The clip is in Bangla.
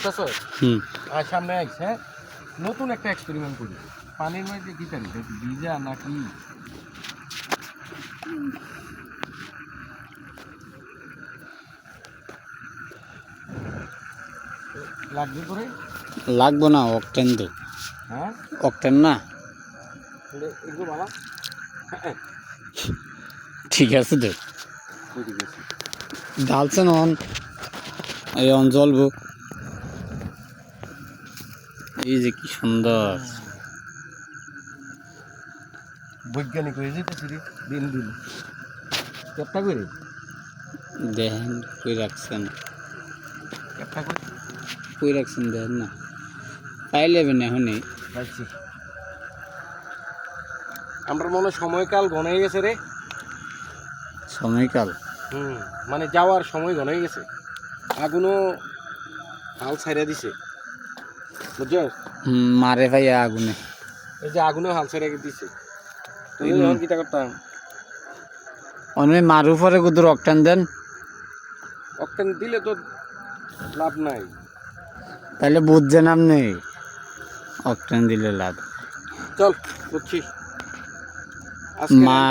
বুঝতেছ? আর সামনে আইস, হ্যাঁ নতুন একটা এক্সপেরিমেন্ট করি। পানির মধ্যে কি জানি ভিজা নাকি লাগবে করে। লাগবো না, অকটেন তো। হ্যাঁ অকটেন না, এগুলো ভালো। ঠিক আছে তো। বুঝে গেছি। ঢালছেন এই জ্বলবো। এই যে কি সুন্দর বৈজ্ঞানিক হয়ে যেতেছি রে দিন দিন। ক্যাপটা করে দেখেন কই রাখছেন, ক্যাপটা করে কই রাখছেন দেখেন না, পাই লেবেন এখনই। পাইছি। আমরা মনে হয় সময়কাল ঘনাই গেছে রে। সময়কাল মানে যাওয়ার সময় ঘনাই গেছে। আগুনও হাল ছাইড়া দিছে, বুঝছো? মারে ভাইয়া আগুনে। এই যে আগুনও হাল ছাইড়া দিছে। তুমি যখন কিটা করতাম অনেক মারু পরে কুদুর অকটেন দেন, অক্টেন দিলে তো লাভ নাই। তাহলে বুঝছেন আপনি অকটেন দিলে লাভ। চল বুঝছি। মা